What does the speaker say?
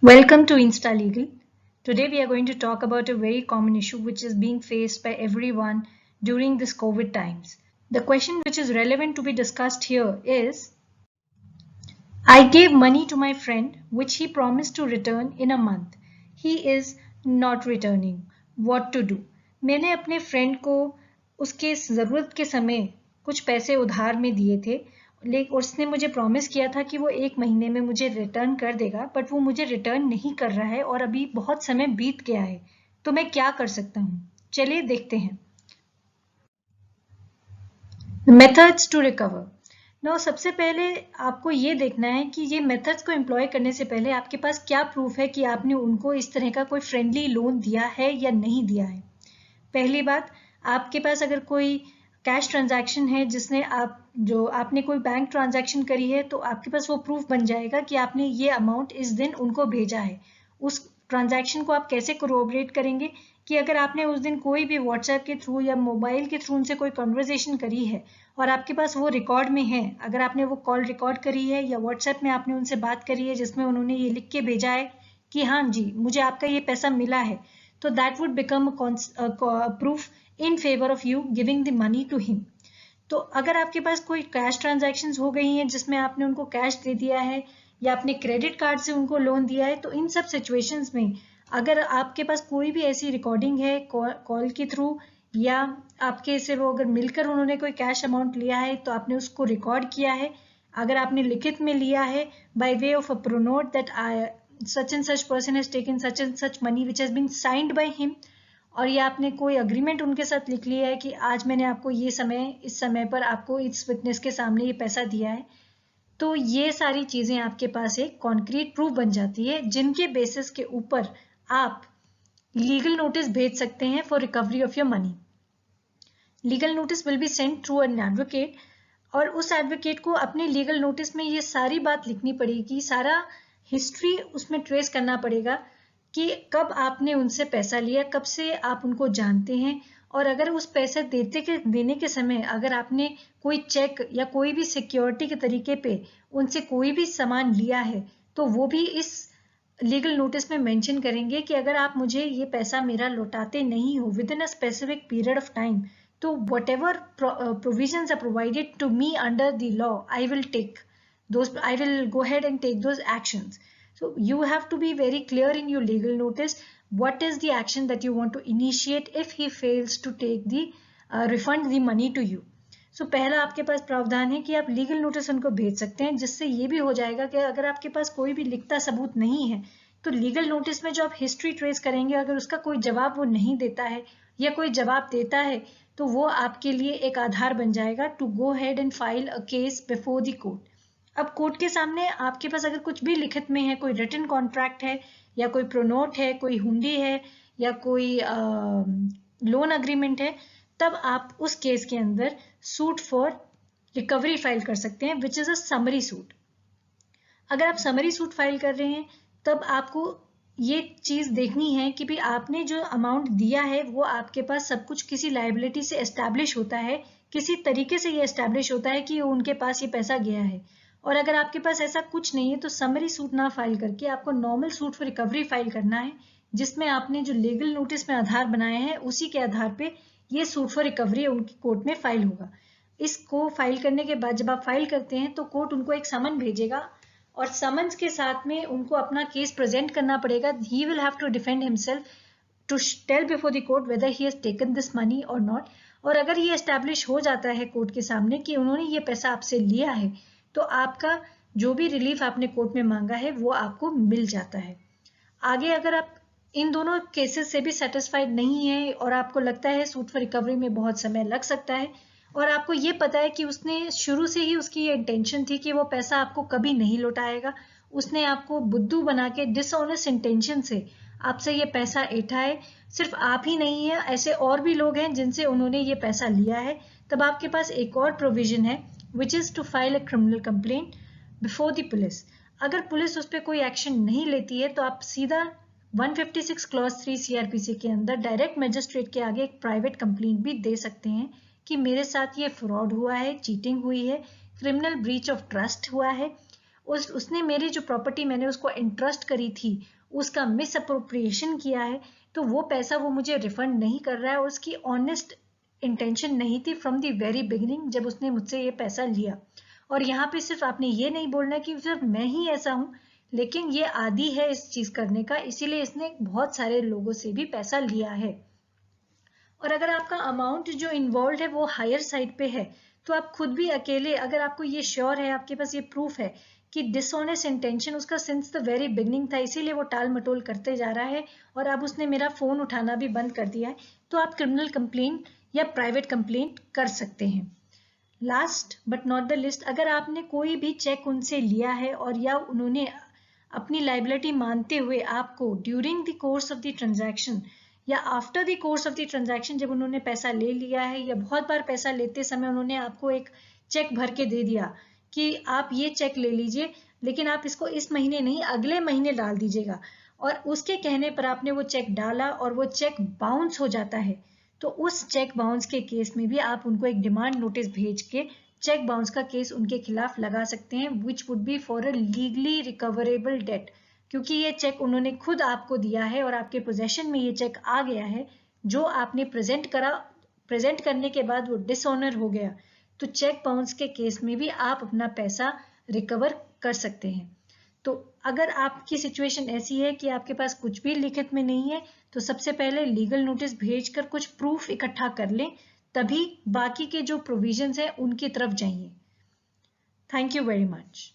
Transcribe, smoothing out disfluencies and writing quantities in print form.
Welcome to InstaLegal. Today we are going to talk about a very common issue which is being faced by everyone during this COVID times. The question which is relevant to be discussed here is, I gave money to my friend which he promised to return in a month. He is not returning. What to do? मैंने अपने friend को उसके ज़रूरत के समय कुछ पैसे उधार में दिए थे, लेकिन उसने मुझे प्रॉमिस किया था कि वो 1 महीने में मुझे रिटर्न कर देगा, बट वो मुझे रिटर्न नहीं कर रहा है और अभी बहुत समय बीत गया है। तो मैं क्या कर सकता हूँ? चलिए देखते हैं। Methods to recover. नाउ सबसे पहले आपको ये देखना है कि ये मेथड्स को एम्प्लॉय करने से पहले आपके पास क्या प्रूफ है कि आपने उनको इस तरह का कोई फ्रेंडली लोन दिया है या नहीं दिया है। पहली बात, आपके पास अगर कोई कैश ट्रांजैक्शन है जिसने आपने कोई बैंक ट्रांजैक्शन करी है, तो आपके पास वो प्रूफ बन जाएगा कि आपने ये अमाउंट इस दिन उनको भेजा है। उस ट्रांजैक्शन को आप कैसे कोरोबरेट करेंगे कि अगर आपने उस दिन कोई भी व्हाट्सएप के थ्रू या मोबाइल के थ्रू उनसे कोई कन्वर्सेशन करी है और आपके पास वो रिकॉर्ड में है, अगर आपने वो कॉल रिकॉर्ड करी है या व्हाट्सएप में आपने उनसे बात करी है जिसमें उन्होंने ये लिख के भेजा है कि हाँ जी मुझे आपका ये पैसा मिला है, तो that would become proof in favour of you giving the money to him. तो अगर आपके पास कोई कैश ट्रांजैक्शन हो गई हैं जिसमें आपने उनको कैश दे दिया है या आपने क्रेडिट कार्ड से उनको लोन दिया है, तो इन सब सिचुएशंस में अगर आपके पास कोई भी ऐसी रिकॉर्डिंग है कॉल के थ्रू या आपके से वो अगर मिलकर उन्होंने कोई कैश अमाउंट लिया है तो आपने उसको रिकॉर्ड किया है, अगर आपने लिखित में लिया है by way of a pronote that such and such person has taken such and such money which has been signed by him, और ये आपने कोई अग्रीमेंट उनके साथ लिख लिया है कि आज मैंने आपको ये इस समय पर आपको इस विटनेस के सामने ये पैसा दिया है, तो ये सारी चीजें आपके पास एक कॉन्क्रीट प्रूफ बन जाती है जिनके बेसिस के ऊपर आप लीगल नोटिस भेज सकते हैं for recovery of your money. Legal notice will be sent through an advocate, और उस एडवोकेट को अपने लीगल नोटिस में ये सारी बात लिखनी पड़ेगी, सारा हिस्ट्री उसमें ट्रेस करना पड़ेगा कि कब आपने उनसे पैसा लिया, कब से आप उनको जानते हैं, और अगर उस पैसे देने के समय अगर आपने कोई चेक या कोई भी सिक्योरिटी के तरीके पे उनसे कोई भी सामान लिया है तो वो भी इस लीगल नोटिस में मेंशन करेंगे कि अगर आप मुझे ये पैसा मेरा लौटाते नहीं हो with in a specific period of time, तो whatever provisions are provided to me under the law, I will go ahead and take those actions. So you have to be very clear in your legal notice what is the action that you want to initiate if he fails to take the refund the money to you. So पहला आपके पास प्रावधान है कि आप legal notice उनको भेज सकते हैं, जिससे ये भी हो जाएगा कि अगर आपके पास कोई भी लिखता सबूत नहीं है तो लीगल नोटिस में जो आप हिस्ट्री ट्रेस करेंगे, अगर उसका कोई जवाब वो नहीं देता है या कोई जवाब देता है तो वो आपके लिए एक आधार बन जाएगा to go head and file a case before the court. अब कोर्ट के सामने आपके पास अगर कुछ भी लिखित में है, कोई रिटन कॉन्ट्रैक्ट है या कोई प्रोनोट है, कोई हुंडी है या कोई लोन अग्रीमेंट है, तब आप उस केस के अंदर सूट फॉर रिकवरी फाइल कर सकते हैं, which is a summary suit. अगर आप समरी सूट फाइल कर रहे हैं तब आपको ये चीज देखनी है कि भी आपने जो अमाउंट दिया है वो आपके पास सब कुछ किसी लायबिलिटी से एस्टैब्लिश होता है, किसी तरीके से ये एस्टैब्लिश होता है कि उनके पास ये पैसा गया है। और अगर आपके पास ऐसा कुछ नहीं है तो समरी सूट ना फाइल करके आपको normal suit for recovery file करना है, जिसमें आपने जो लीगल नोटिस में आधार बनाए हैं उसी के आधार पे ये सूट फॉर रिकवरी उनकी कोर्ट में फाइल होगा। इसको फाइल करने के बाद जब आप फाइल करते हैं तो कोर्ट उनको एक समन भेजेगा और समन्स के साथ में उनको अपना केस प्रेजेंट करना पड़ेगा। He will have to defend himself to tell before the court whether he has taken this money और नॉट। और अगर ये एस्टैब्लिश हो जाता है कोर्ट के सामने कि उन्होंने ये पैसा आपसे लिया है, तो आपका जो भी रिलीफ आपने कोर्ट में मांगा है वो आपको मिल जाता है। आगे अगर आप इन दोनों केसेस से भी सेटिस्फाइड नहीं है और आपको लगता है सूट फॉर रिकवरी में बहुत समय लग सकता है और आपको ये पता है कि उसने शुरू से ही उसकी ये इंटेंशन थी कि वो पैसा आपको कभी नहीं लौटाएगा, उसने आपको बुद्धू बना के डिसऑनेस्ट इंटेंशन से आपसे ये पैसा ऐंठा है, सिर्फ आप ही नहीं है, ऐसे और भी लोग हैं जिनसे उन्होंने ये पैसा लिया है, तब आपके पास एक और प्रोविजन है which is to file a criminal complaint before the police. अगर पुलिस उस पर कोई एक्शन नहीं लेती है तो आप सीधा 156 क्लॉज 3 सीआरपीसी के अंदर डायरेक्ट मजिस्ट्रेट के आगे एक प्राइवेट कंप्लेंट भी दे सकते हैं कि मेरे साथ ये फ्रॉड हुआ है, चीटिंग हुई है, क्रिमिनल ब्रीच ऑफ ट्रस्ट हुआ है, उसने मेरी जो प्रॉपर्टी मैंने उसको इंट्रस्ट करी थी उसका मिस अप्रोप्रिएशन किया है, तो वो पैसा वो मुझे रिफंड नहीं कर रहा है, और उसकी ऑनेस्ट इंटेंशन नहीं थी फ्रॉम द वेरी बिगिनिंग जब उसने मुझसे ये पैसा लिया। और यहाँ पे सिर्फ आपने ये नहीं बोलना कि सिर्फ मैं ही ऐसा हूँ, लेकिन ये आदी है इस चीज करने का, इसीलिए इसने बहुत सारे लोगों से भी पैसा लिया है। और अगर आपका अमाउंट जो इन्वॉल्व है वो हायर साइड पे है, तो आप खुद भी अकेले, अगर आपको ये श्योर है, आपके पास ये प्रूफ है कि डिसऑनेस्ट इंटेंशन उसका सिंस द वेरी बिगनिंग था, इसीलिए वो टाल मटोल करते जा रहा है और अब उसने मेरा फोन उठाना भी बंद कर दिया है, तो आप क्रिमिनल कंप्लेंट या प्राइवेट कंप्लेंट कर सकते हैं। Last but not the list, अगर आपने कोई भी चेक उनसे लिया है और या उन्होंने अपनी लाइबिलिटी मानते हुए आपको during the course of the transaction या after the course of the transaction जब उन्होंने पैसा ले लिया है, या बहुत बार पैसा लेते समय उन्होंने आपको एक चेक भर के दे दिया कि आप ये चेक ले लीजिए, लेकिन आप इसको इस महीने नहीं अगले महीने डाल दीजिएगा, और उसके कहने पर आपने वो चेक डाला और वो चेक बाउंस हो जाता है, तो उस चेक बाउंस के केस में भी आप उनको एक डिमांड नोटिस भेज के चेक बाउंस का केस उनके खिलाफ लगा सकते हैं, which would be for a legally recoverable debt, क्योंकि ये चेक उन्होंने खुद आपको दिया है और आपके पोजेशन में ये चेक आ गया है, जो आपने प्रेजेंट करने के बाद वो डिसऑनर हो गया, तो चेक बाउंस के केस में भी आप अपना पैसा रिकवर कर सकते हैं। तो अगर आपकी सिचुएशन ऐसी है कि आपके पास कुछ भी लिखित में नहीं है, तो सबसे पहले लीगल नोटिस भेजकर कुछ प्रूफ इकट्ठा कर लें, तभी बाकी के जो प्रोविजंस हैं उनकी तरफ जाइए। Thank you very much.